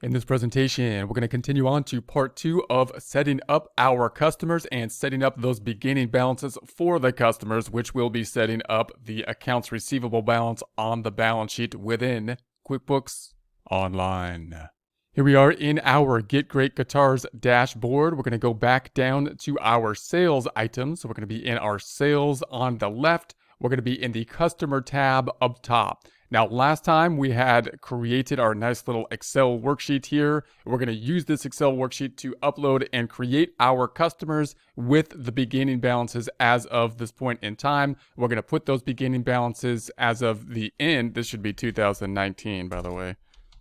In this presentation, we're going to continue on to part 2 of setting up our customers and setting up those beginning balances for the customers, which will be setting up the accounts receivable balance on the balance sheet within QuickBooks Online. Here we are in our Get Great Guitars dashboard. We're going to go back down to our sales items. So we're going to be in our sales on the left. We're going to be in the customer tab up top. Now, last time we had created our nice little Excel worksheet here. We're going to use this Excel worksheet to upload and create our customers with the beginning balances as of this point in time. We're going to put those beginning balances as of the end. This should be 2019, by the way.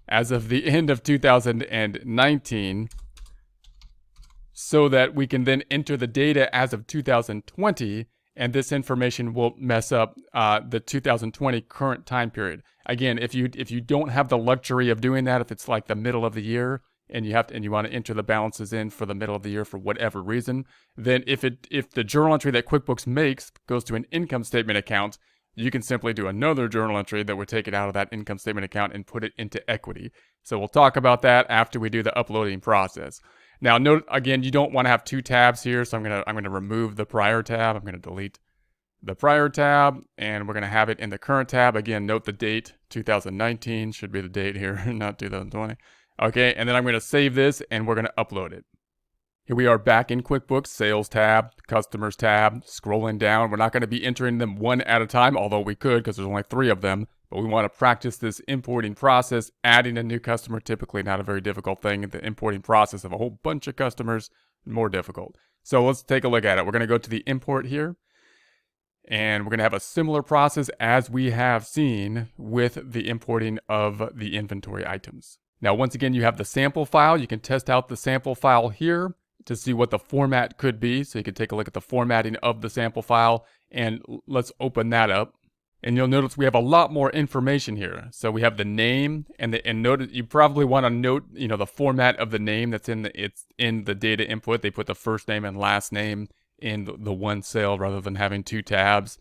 As of the end of 2019, so that we can then enter the data as of 2020. And this information will mess up the 2020 current time period. Again, if you don't have the luxury of doing that, if it's like the middle of the year and you want to enter the balances in for the middle of the year for whatever reason, then if the journal entry that QuickBooks makes goes to an income statement account, you can simply do another journal entry that would take it out of that income statement account and put it into equity. So we'll talk about that after we do the uploading process. Now, note again, you don't want to have two tabs here, so I'm gonna remove the prior tab. I'm gonna delete the prior tab, and we're gonna have it in the current tab. Again, note the date, 2019 should be the date here, not 2020. Okay, and then I'm gonna save this, and we're gonna upload it. Here we are back in QuickBooks, Sales tab, Customers tab, scrolling down. We're not gonna be entering them one at a time, although we could because there's only 3 of them. But we want to practice this importing process. Adding a new customer, typically not a very difficult thing. The importing process of a whole bunch of customers, more difficult. So let's take a look at it. We're going to go to the import here. And we're going to have a similar process as we have seen with the importing of the inventory items. Now, once again, you have the sample file. You can test out the sample file here to see what the format could be. So you can take a look at the formatting of the sample file. And let's open that up. And you'll notice we have a lot more information here. So we have the name and notice you probably want to note, the format of the name that's in the data input. They put the first name and last name in the one cell rather than having 2 tabs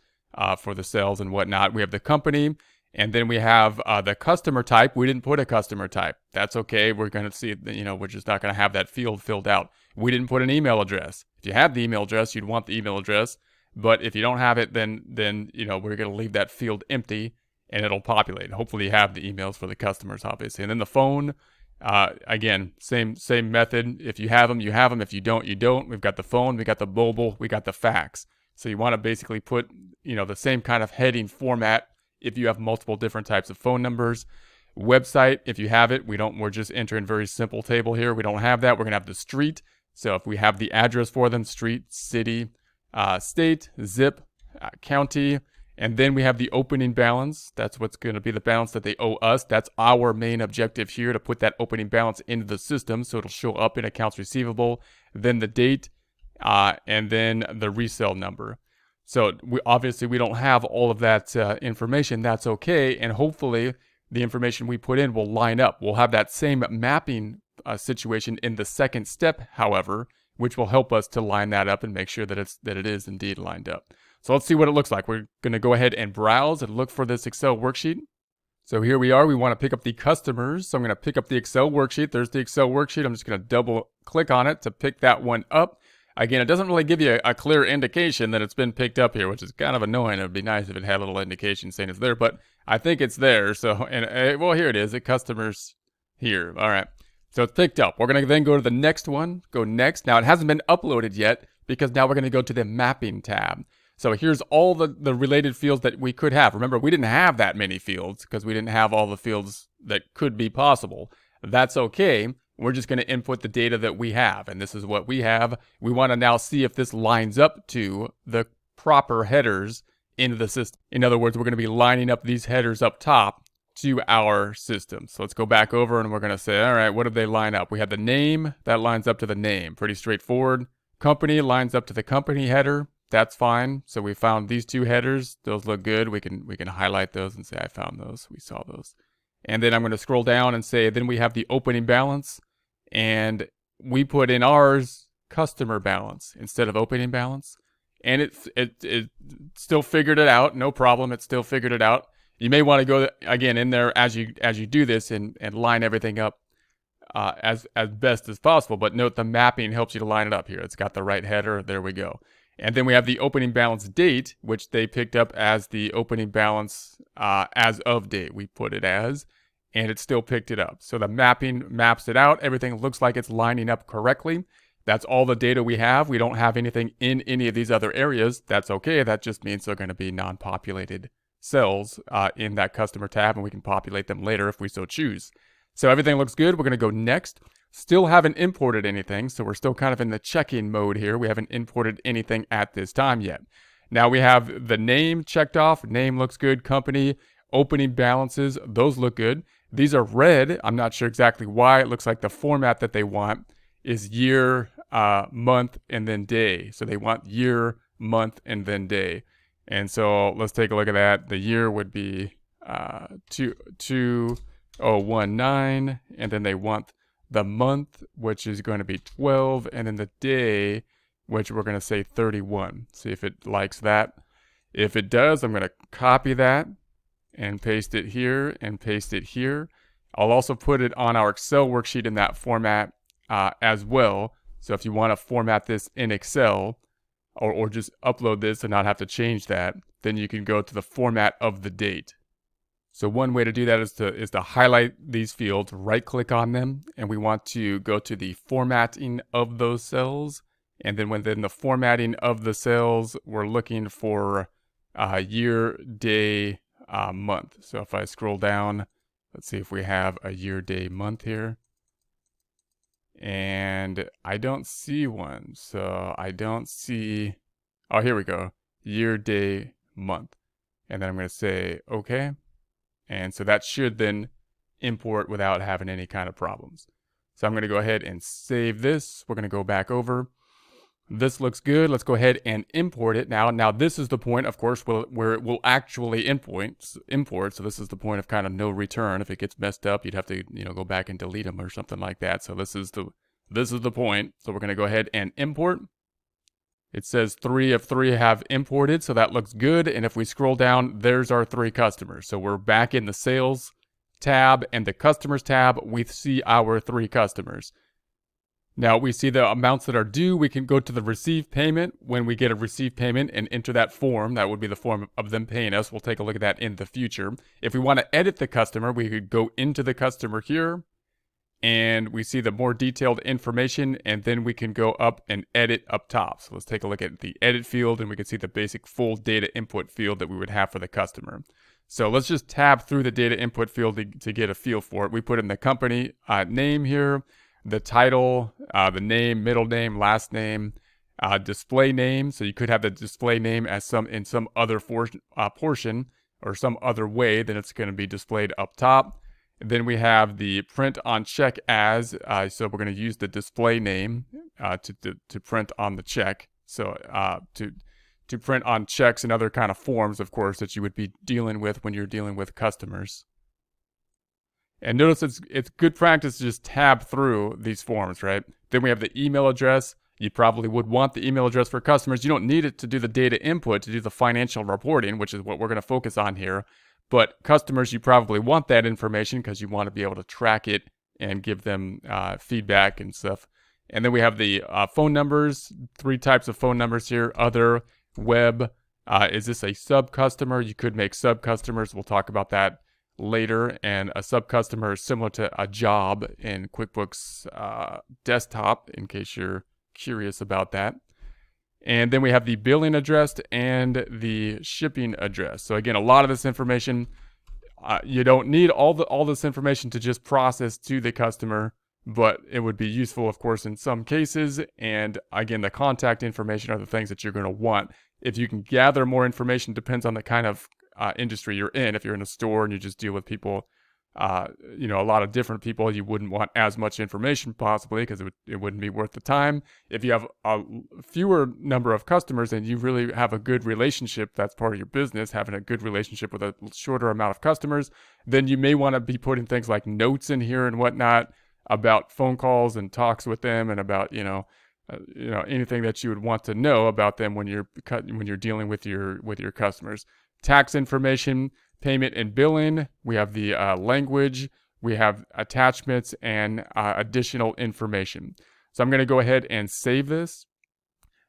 for the cells and whatnot. We have the company, and then we have the customer type. We didn't put a customer type. That's okay. We're going to see, we're just not going to have that field filled out. We didn't put an email address. If you have the email address, you'd want the email address. But if you don't have it, then we're going to leave that field empty and it'll populate. Hopefully you have the emails for the customers, obviously. And then the phone, again, same method. If you have them, you have them. If you don't, you don't. We've got the phone, we got the mobile, we got the fax. So you want to basically put, the same kind of heading format if you have multiple different types of phone numbers. Website, if you have it, we're just entering very simple table here. We don't have that. We're going to have the street. So if we have the address for them, street, city, state, zip, county, and then we have the opening balance. That's what's going to be the balance that they owe us. That's our main objective here, to put that opening balance into the system so it'll show up in accounts receivable, then the date, and then the resale number. So obviously we don't have all of that information. That's okay, and hopefully the information we put in will line up. We'll have that same mapping situation in the second step, however, which will help us to line that up and make sure that it is indeed lined up. So let's see what it looks like. We're going to go ahead and browse and look for this Excel worksheet. So here we are. We want to pick up the customers. So I'm going to pick up the Excel worksheet. There's the Excel worksheet. I'm just going to double click on it to pick that one up. Again, it doesn't really give you a clear indication that it's been picked up here, which is kind of annoying. It would be nice if it had a little indication saying it's there, but I think it's there. So, well, here it is. The customers here. All right. So it's picked up. We're going to then go to the next one, go next. Now it hasn't been uploaded yet because now we're going to go to the mapping tab. So here's all the related fields that we could have. Remember, we didn't have that many fields because we didn't have all the fields that could be possible. That's okay. We're just going to input the data that we have. And this is what we have. We want to now see if this lines up to the proper headers into the system. In other words, we're going to be lining up these headers up top to our system. So let's go back over and we're going to say, all right, what did they line up? We have the name, that lines up to the name. Pretty straightforward. Company lines up to the company header. That's fine. So we found these 2 headers. Those look good. We can highlight those and say, I found those. We saw those. And then I'm going to scroll down and say, then we have the opening balance. And we put in ours customer balance instead of opening balance. And it still figured it out. No problem. It still figured it out. You may want to go again in there as you do this and line everything up as best as possible. But note the mapping helps you to line it up here. It's got the right header. There we go. And then we have the opening balance date, which they picked up as the opening balance as of date. We put it as, and it still picked it up. So the mapping maps it out. Everything looks like it's lining up correctly. That's all the data we have. We don't have anything in any of these other areas. That's okay. That just means they're going to be non-populated cells in that customer tab, and we can populate them later if we so choose. So everything looks good. We're going to go next. Still haven't imported anything, so we're still kind of in the checking mode here. We haven't imported anything at this time yet. Now we have the name checked off. Name looks good. Company, opening balances, those look good. These are red. I'm not sure exactly why. It looks like the format that they want is year, month, and then day. So they want year, month, and then day. And so let's take a look at that. The year would be 2019, and then they want the month, which is going to be 12, and then the day, which we're going to say 31. See if it likes that. If it does, I'm going to copy that and paste it here and paste it here. I'll also put it on our Excel worksheet in that format as well. So if you want to format this in Excel or just upload this and not have to change that, then you can go to the format of the date. So one way to do that is to highlight these fields, right click on them, and we want to go to the formatting of those cells. And then within the formatting of the cells, we're looking for year, day, month. So if I scroll down, let's see if we have a year, day, month here. And I don't see one. So I don't see, oh, here we go. Year, day, month. And then I'm going to say, okay. And so that should then import without having any kind of problems. So I'm going to go ahead and save this. We're going to go back over. This looks good. Let's go ahead and import it now. Now this is the point, of course, where it will actually import. So this is the point of kind of no return. If it gets messed up, you'd have to go back and delete them or something like that. So this is the point. So we're going to go ahead and import. It says 3 of 3 have imported, so that looks good. And if we scroll down, there's our 3 customers. So we're back in the sales tab and the customers tab. We see our 3 customers. Now we see the amounts that are due. We can go to the receive payment when we get a receive payment and enter that form. That would be the form of them paying us. We'll take a look at that in the future. If we want to edit the customer, we could go into the customer here. And we see the more detailed information, and then we can go up and edit up top. So let's take a look at the edit field, and we can see the basic full data input field that we would have for the customer. So let's just tab through the data input field to get a feel for it. We put in the company name here, the title, the name, middle name, last name, display name. So you could have the display name as in some other portion or some other way, then it's going to be displayed up top. Then we have the print on check as, so we're going to use the display name to print on the check. So to print on checks and other kind of forms, of course, that you would be dealing with when you're dealing with customers. And notice it's good practice to just tab through these forms, right? Then we have the email address. You probably would want the email address for customers. You don't need it to do the data input, to do the financial reporting, which is what we're going to focus on here. But customers, you probably want that information because you want to be able to track it and give them feedback and stuff. And then we have the phone numbers, 3 types of phone numbers here. Other, web. Is this a sub-customer? You could make sub-customers. We'll talk about that later. And a sub-customer is similar to a job in QuickBooks Desktop, in case you're curious about that. And then we have the billing address and the shipping address. So again, a lot of this information, you don't need all this information to just process to the customer, but it would be useful, of course, in some cases. And again, the contact information are the things that you're going to want. If you can gather more information, depends on the kind of industry you're in. If you're in a store and you just deal with people, a lot of different people, you wouldn't want as much information possibly because it wouldn't be worth the time. If you have a fewer number of customers and you really have a good relationship, that's part of your business, having a good relationship with a shorter amount of customers, then you may want to be putting things like notes in here and whatnot about phone calls and talks with them and about, anything that you would want to know about them when you're dealing with your customers. Tax information, payment and billing. We have the language. we have attachments and additional information. So I'm going to go ahead and save this.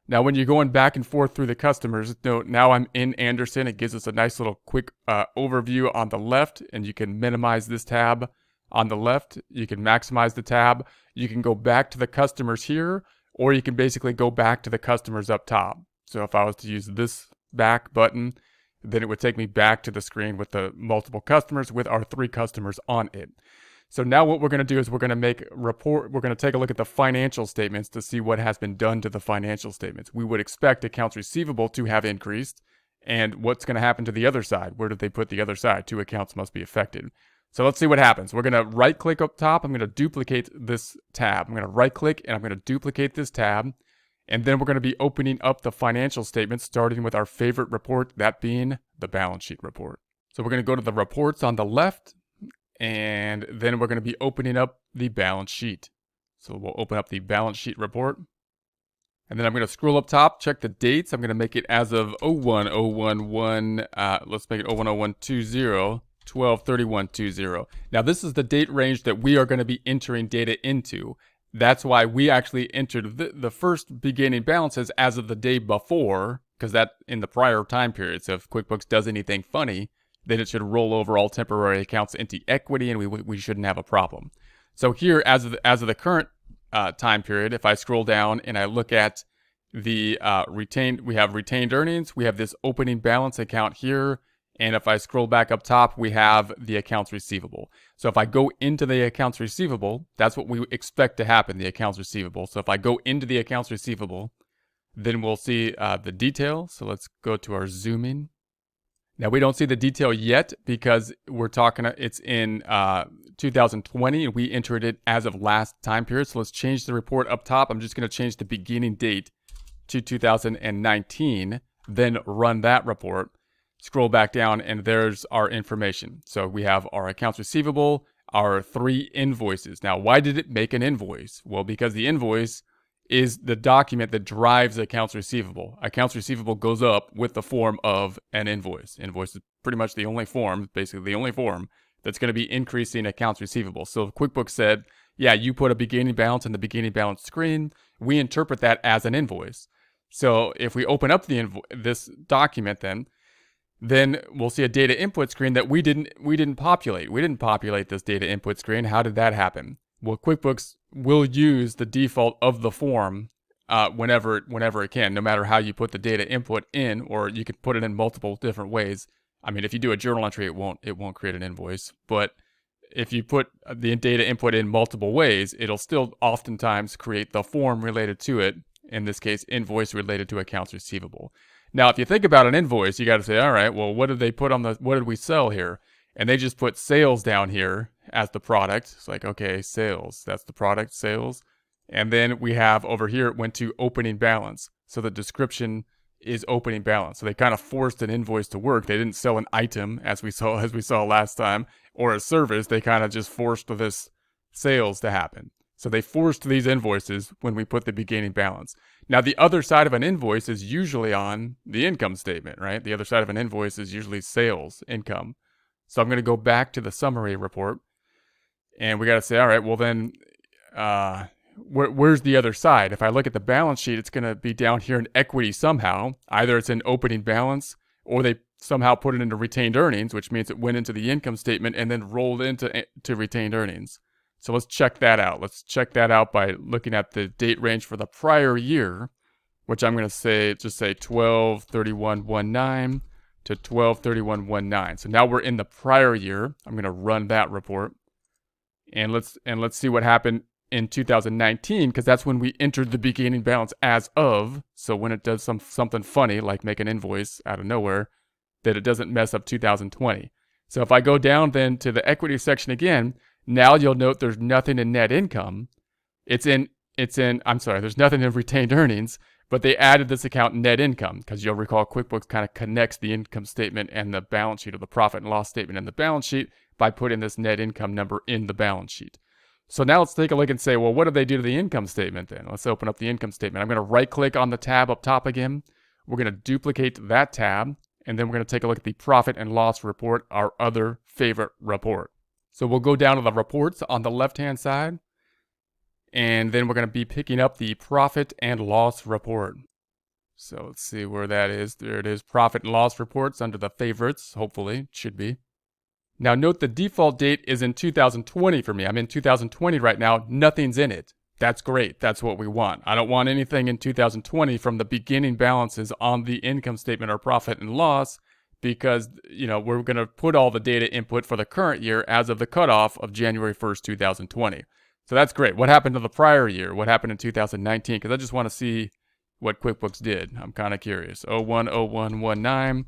Now, when you're going back and forth through the customers, note now I'm in Anderson. It gives us a nice little quick overview on the left, and you can minimize this tab on the left. You can maximize the tab. You can go back to the customers here, or you can basically go back to the customers up top. So if I was to use this back button, then it would take me back to the screen with the multiple customers with our 3 customers on it. So now what we're going to do is we're going to make a report. We're going to take a look at the financial statements to see what has been done to the financial statements. We would expect accounts receivable to have increased. And what's going to happen to the other side? Where did they put the other side? 2 accounts must be affected. So let's see what happens. We're going to right click up top. I'm going to duplicate this tab. I'm going to right click and I'm going to duplicate this tab. And then we're going to be opening up the financial statements, starting with our favorite report, that being the balance sheet report. So we're going to go to the reports on the left. And then we're going to be opening up the balance sheet. So we'll open up the balance sheet report. And then I'm going to scroll up top, check the dates. I'm going to make it as of 01/011. Let's make it 01/01/20, 12/31/20. Now this is the date range that we are going to be entering data into. That's why we actually entered the first beginning balances as of the day before, because that in the prior time period. So if QuickBooks does anything funny, then it should roll over all temporary accounts into equity, and we shouldn't have a problem. So here, as of the current time period, if I scroll down and I look at the we have retained earnings, we have this opening balance account here, and if I scroll back up top, we have the accounts receivable. So if I go into the accounts receivable, that's what we expect to happen, the accounts receivable. So if I go into the accounts receivable, then we'll see the detail. So let's go to our zoom in. Now, we don't see the detail yet because we're talking, it's in 2020 and we entered it as of last time period. So let's change the report up top. I'm just going to change the beginning date to 2019, then run that report, scroll back down, and there's our information. So we have our accounts receivable, our 3 invoices. Now, why did it make an invoice? Well, because the invoice is the document that drives accounts receivable. Accounts receivable goes up with the form of an invoice. Invoice is pretty much the only form, basically the only form, that's going to be increasing accounts receivable. So QuickBooks said, yeah, you put a beginning balance in the beginning balance screen. We interpret that as an invoice. So if we open up this document then we'll see a data input screen that we didn't populate. We didn't populate this data input screen. How did that happen? Well, QuickBooks will use the default of the form whenever it can, no matter how you put the data input in, or you could put it in multiple different ways. I mean, if you do a journal entry, it won't create an invoice. But if you put the data input in multiple ways, it'll still oftentimes create the form related to it. In this case, invoice related to accounts receivable. Now, if you think about an invoice, you got to say, all right, well, what did they put on what did we sell here? And they just put sales down here as the product. It's like, okay, sales, that's the product, sales. And then we have over here, it went to opening balance. So the description is opening balance. So they kind of forced an invoice to work. They didn't sell an item as we saw last time, or a service. They kind of just forced this sales to happen. So they forced these invoices when we put the beginning balance. Now, the other side of an invoice is usually on the income statement, right? The other side of an invoice is usually sales, income. So I'm going to go back to the summary report, and we got to say, all right, well then, where's the other side? If I look at the balance sheet, it's going to be down here in equity somehow. Either it's in opening balance, or they somehow put it into retained earnings, which means it went into the income statement and then rolled into retained earnings. So let's check that out. Let's check that out by looking at the date range for the prior year, which I'm going to just say 12/31/19 to 12/31/19. So now we're in the prior year. I'm going to run that report, and let's see what happened in 2019, because that's when we entered the beginning balance as of. So when it does something funny like make an invoice out of nowhere, that it doesn't mess up 2020. So if I go down then to the equity section again, now you'll note there's nothing in net income. There's nothing in retained earnings, but they added this account net income, because you'll recall QuickBooks kind of connects the income statement and the balance sheet, or the profit and loss statement and the balance sheet, by putting this net income number in the balance sheet. So now let's take a look and say, well, what did they do to the income statement then? Let's open up the income statement. I'm going to right click on the tab up top again. We're going to duplicate that tab, and then we're going to take a look at the profit and loss report, our other favorite report. So we'll go down to the reports on the left-hand side, and then we're going to be picking up the profit and loss report. So let's see where that is. There it is, profit and loss reports under the favorites, hopefully, it should be. Now note the default date is in 2020 for me. I'm in 2020 right now, nothing's in it. That's great, that's what we want. I don't want anything in 2020 from the beginning balances on the income statement or profit and loss, because we're going to put all the data input for the current year as of the cutoff of January 1st, 2020. So that's great. What happened to the prior year? What happened in 2019? Because I just want to see what QuickBooks did. I'm kind of curious. 010119.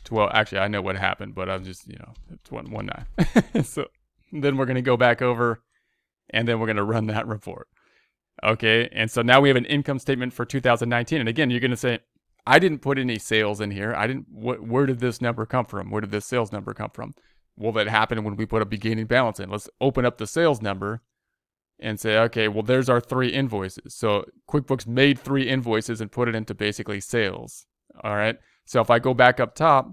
Well, actually, I know what happened, but I'm just, it's 119. So then we're going to go back over, and then we're going to run that report. Okay, and so now we have an income statement for 2019. And again, you're going to say, I didn't put any sales in here. Where did this number come from? Where did this sales number come from? Well, that happened when we put a beginning balance in. Let's open up the sales number and say, okay, well, there's our 3 invoices. So QuickBooks made 3 invoices and put it into basically sales. All right. So if I go back up top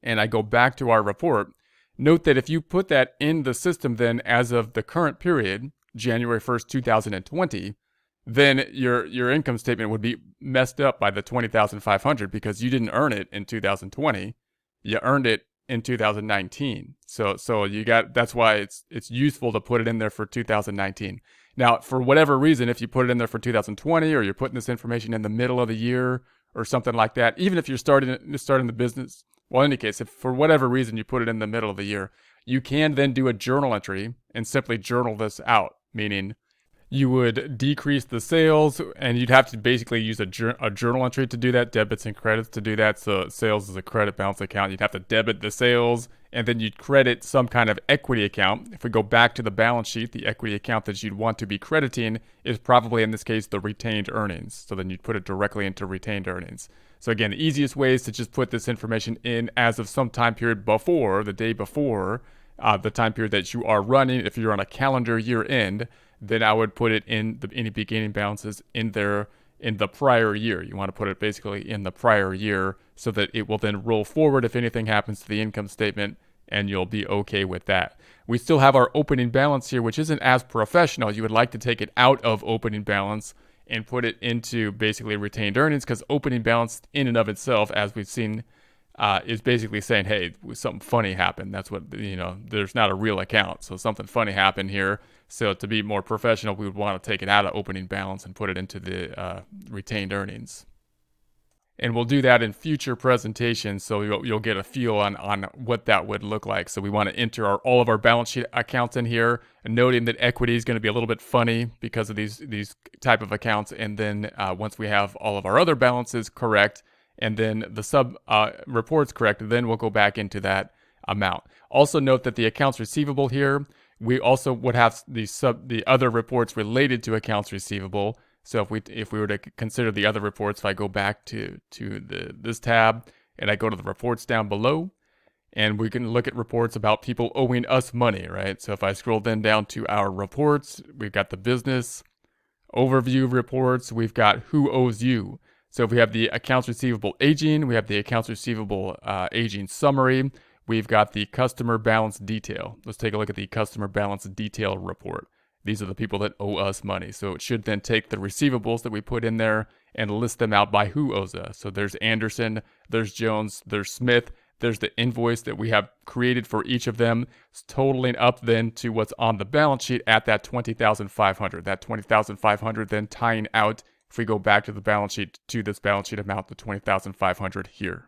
and I go back to our report, note that if you put that in the system then as of the current period, January 1st, 2020, then your income statement would be messed up by the $20,500 because you didn't earn it in 2020. You earned it in 2019. So you got, that's why it's useful to put it in there for 2019. Now, for whatever reason, if you put it in there for 2020 or you're putting this information in the middle of the year or something like that, even if you're starting the business, well, in any case, if for whatever reason you put it in the middle of the year, you can then do a journal entry and simply journal this out, meaning you would decrease the sales, and you'd have to basically use a journal entry to do that, debits and credits to do that. So sales is a credit balance account. You'd have to debit the sales, and then you'd credit some kind of equity account. If we go back to the balance sheet, the equity account that you'd want to be crediting is probably, in this case, the retained earnings. So then you'd put it directly into retained earnings. So again, the easiest way is to just put this information in as of some time period before, the day before, the time period that you are running. If you're on a calendar year end, then I would put it in any beginning balances in there in the prior year. You want to put it basically in the prior year so that it will then roll forward if anything happens to the income statement, and you'll be okay with that. We still have our opening balance here, which isn't as professional. You would like to take it out of opening balance and put it into basically retained earnings, because opening balance in and of itself, as we've seen, is basically saying, hey, something funny happened. That's what, there's not a real account. So something funny happened here. So to be more professional, we would want to take it out of opening balance and put it into the retained earnings. And we'll do that in future presentations, so you'll get a feel on what that would look like. So we want to enter all of our balance sheet accounts in here, and noting that equity is going to be a little bit funny because of these type of accounts. And then once we have all of our other balances correct, and then the sub reports correct, then we'll go back into that amount. Also note that the accounts receivable here, we also would have the other reports related to accounts receivable. So if we were to consider the other reports, if I go back to this tab and I go to the reports down below, and we can look at reports about people owing us money, right? So if I scroll then down to our reports, we've got the business overview reports, we've got who owes you. So if we have the accounts receivable aging, we have the accounts receivable aging summary, we've got the customer balance detail. Let's take a look at the customer balance detail report. These are the people that owe us money. So it should then take the receivables that we put in there and list them out by who owes us. So there's Anderson, there's Jones, there's Smith, there's the invoice that we have created for each of them, totaling up then to what's on the balance sheet at that $20,500. That $20,500 then tying out, if we go back to the balance sheet, to this balance sheet amount, the $20,500 here.